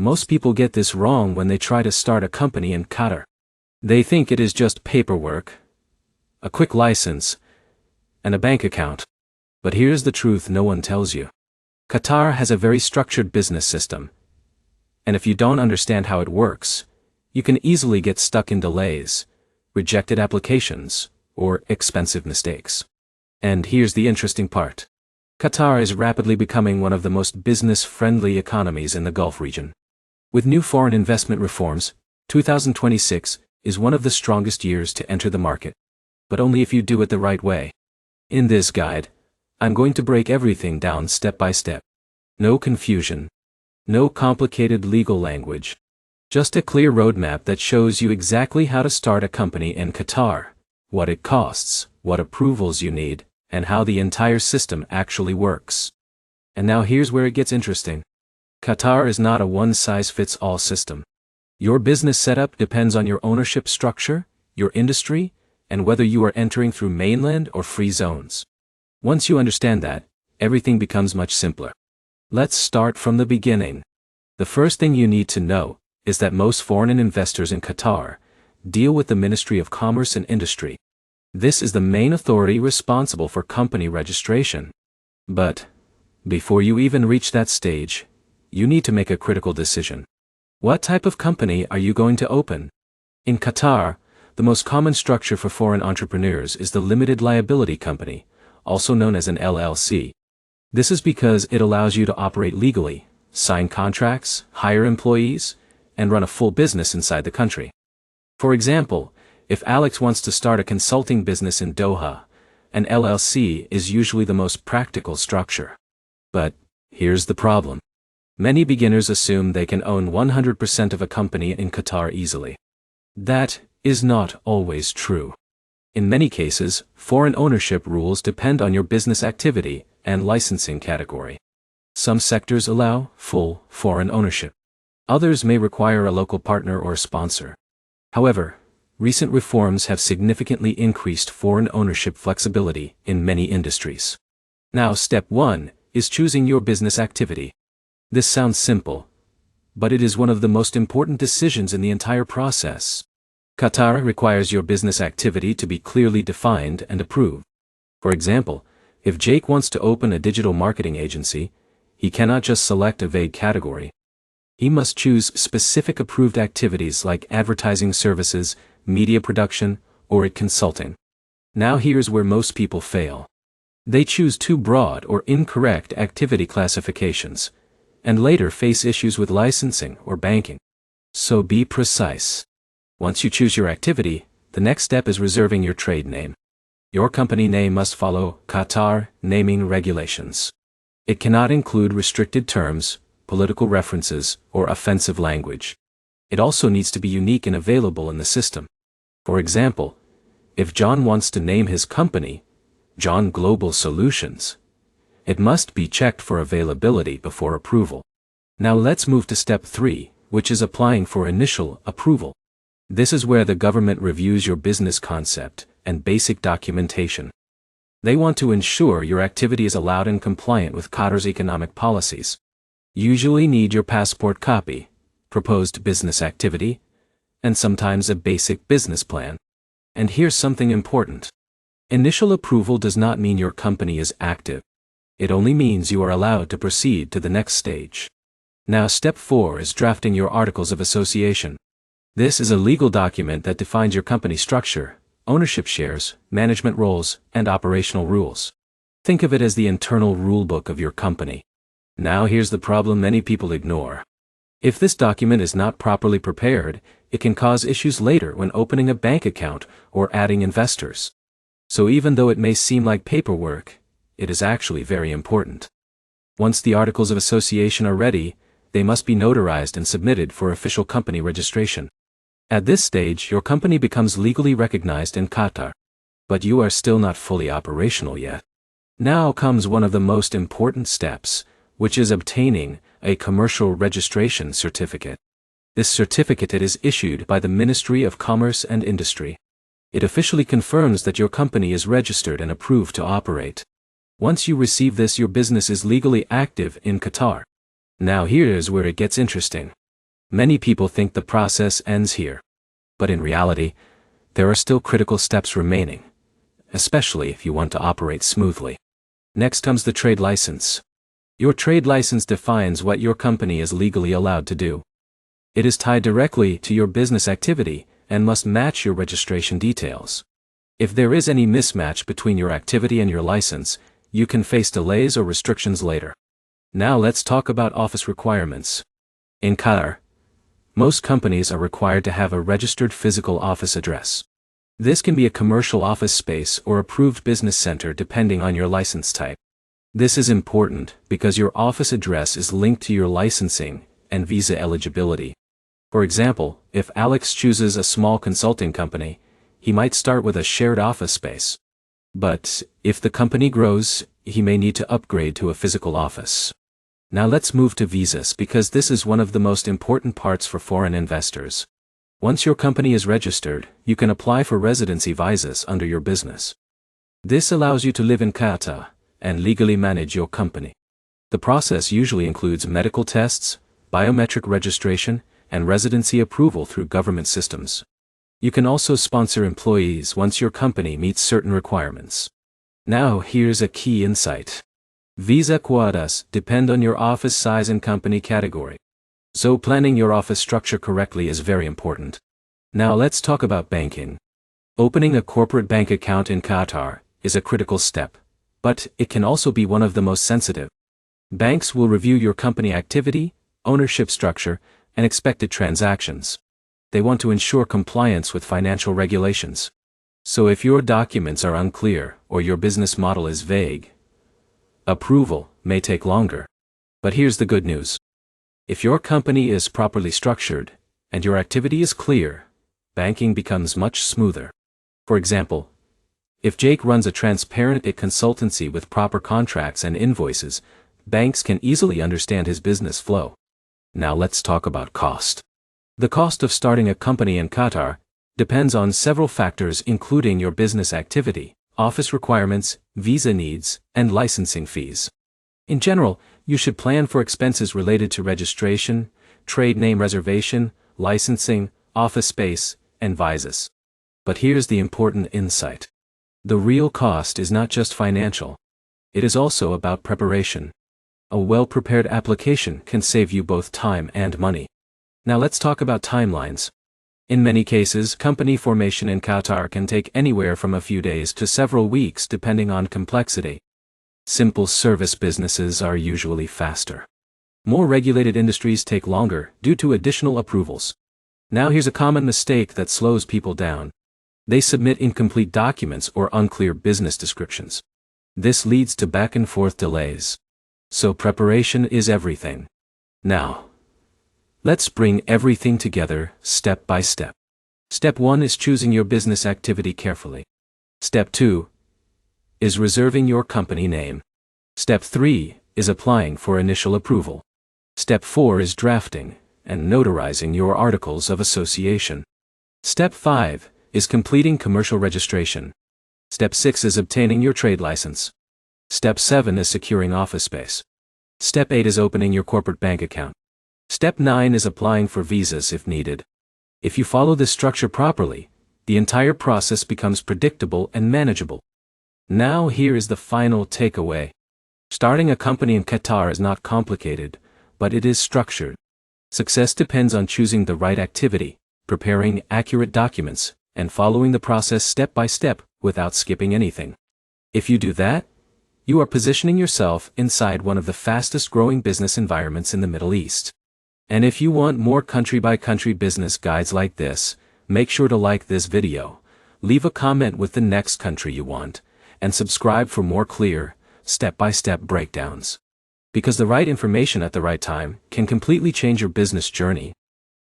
Most people get this wrong when they try to start a company in Qatar. They think it is just paperwork, a quick license, and a bank account. But here's the truth no one tells you. Qatar has a very structured business system. And if you don't understand how it works, you can easily get stuck in delays, rejected applications, or expensive mistakes. And here's the interesting part. Qatar is rapidly becoming one of the most business-friendly economies in the Gulf region. With new foreign investment reforms, 2026 is one of the strongest years to enter the market. But only if you do it the right way. In this guide, I'm going to break everything down step by step. No confusion. No complicated legal language. Just a clear roadmap that shows you exactly how to start a company in Qatar, what it costs, what approvals you need, and how the entire system actually works. And now here's where it gets interesting. Qatar is not a one-size-fits-all system. Your business setup depends on your ownership structure, your industry, and whether you are entering through mainland or free zones. Once you understand that, everything becomes much simpler. Let's start from the beginning. The first thing you need to know is that most foreign investors in Qatar deal with the Ministry of Commerce and Industry. This is the main authority responsible for company registration. But before you even reach that stage, you need to make a critical decision. What type of company are you going to open? In Qatar, the most common structure for foreign entrepreneurs is the limited liability company, also known as an LLC. This is because it allows you to operate legally, sign contracts, hire employees, and run a full business inside the country. For example, if Alex wants to start a consulting business in Doha, an LLC is usually the most practical structure. But here's the problem. Many beginners assume they can own 100% of a company in Qatar easily. That is not always true. In many cases, foreign ownership rules depend on your business activity and licensing category. Some sectors allow full foreign ownership. Others may require a local partner or sponsor. However, recent reforms have significantly increased foreign ownership flexibility in many industries. Now, step 1 is choosing your business activity. This sounds simple, but it is one of the most important decisions in the entire process. Qatar requires your business activity to be clearly defined and approved. For example, if Jake wants to open a digital marketing agency, he cannot just select a vague category. He must choose specific approved activities like advertising services, media production, or consulting. Now here's where most people fail. They choose too broad or incorrect activity classifications, and later face issues with licensing or banking. So be precise. Once you choose your activity, the next step is reserving your trade name. Your company name must follow Qatar naming regulations. It cannot include restricted terms, political references, or offensive language. It also needs to be unique and available in the system. For example, if John wants to name his company John Global Solutions, it must be checked for availability before approval. Now let's move to step 3, which is applying for initial approval. This is where the government reviews your business concept and basic documentation. They want to ensure your activity is allowed and compliant with Qatar's economic policies. You usually need your passport copy, proposed business activity, and sometimes a basic business plan. And here's something important. Initial approval does not mean your company is active. It only means you are allowed to proceed to the next stage. Now step 4 is drafting your Articles of Association. This is a legal document that defines your company structure, ownership shares, management roles, and operational rules. Think of it as the internal rulebook of your company. Now here's the problem many people ignore. If this document is not properly prepared, it can cause issues later when opening a bank account or adding investors. So even though it may seem like paperwork, it is actually very important. Once the Articles of Association are ready, they must be notarized and submitted for official company registration. At this stage, your company becomes legally recognized in Qatar. But you are still not fully operational yet. Now comes one of the most important steps, which is obtaining a commercial registration certificate. This certificate is issued by the Ministry of Commerce and Industry. It officially confirms that your company is registered and approved to operate. Once you receive this, your business is legally active in Qatar. Now here is where it gets interesting. Many people think the process ends here. But in reality, there are still critical steps remaining, especially if you want to operate smoothly. Next comes the trade license. Your trade license defines what your company is legally allowed to do. It is tied directly to your business activity and must match your registration details. If there is any mismatch between your activity and your license, you can face delays or restrictions later. Now let's talk about office requirements. In Qatar, most companies are required to have a registered physical office address. This can be a commercial office space or approved business center depending on your license type. This is important because your office address is linked to your licensing and visa eligibility. For example, if Alex chooses a small consulting company, he might start with a shared office space. But if the company grows, he may need to upgrade to a physical office. Now let's move to visas because this is one of the most important parts for foreign investors. Once your company is registered, you can apply for residency visas under your business. This allows you to live in Qatar and legally manage your company. The process usually includes medical tests, biometric registration, and residency approval through government systems. You can also sponsor employees once your company meets certain requirements. Now here's a key insight. Visa quotas depend on your office size and company category. So planning your office structure correctly is very important. Now let's talk about banking. Opening a corporate bank account in Qatar is a critical step, but it can also be one of the most sensitive. Banks will review your company activity, ownership structure, and expected transactions. They want to ensure compliance with financial regulations. So if your documents are unclear or your business model is vague, approval may take longer. But here's the good news. If your company is properly structured and your activity is clear, banking becomes much smoother. For example, if Jake runs a transparent consultancy with proper contracts and invoices, banks can easily understand his business flow. Now let's talk about cost. The cost of starting a company in Qatar depends on several factors including your business activity, office requirements, visa needs, and licensing fees. In general, you should plan for expenses related to registration, trade name reservation, licensing, office space, and visas. But here's the important insight. The real cost is not just financial. It is also about preparation. A well-prepared application can save you both time and money. Now let's talk about timelines. In many cases, company formation in Qatar can take anywhere from a few days to several weeks depending on complexity. Simple service businesses are usually faster. More regulated industries take longer due to additional approvals. Now here's a common mistake that slows people down. They submit incomplete documents or unclear business descriptions. This leads to back and forth delays. So preparation is everything. Now, let's bring everything together step by step. Step 1 is choosing your business activity carefully. Step 2 is reserving your company name. Step 3 is applying for initial approval. Step 4 is drafting and notarizing your articles of association. Step 5 is completing commercial registration. Step 6 is obtaining your trade license. Step 7 is securing office space. Step 8 is opening your corporate bank account. Step 9 is applying for visas if needed. If you follow this structure properly, the entire process becomes predictable and manageable. Now here is the final takeaway. Starting a company in Qatar is not complicated, but it is structured. Success depends on choosing the right activity, preparing accurate documents, and following the process step by step without skipping anything. If you do that, you are positioning yourself inside one of the fastest growing business environments in the Middle East. And if you want more country-by-country business guides like this, make sure to like this video, leave a comment with the next country you want, and subscribe for more clear, step-by-step breakdowns. Because the right information at the right time can completely change your business journey.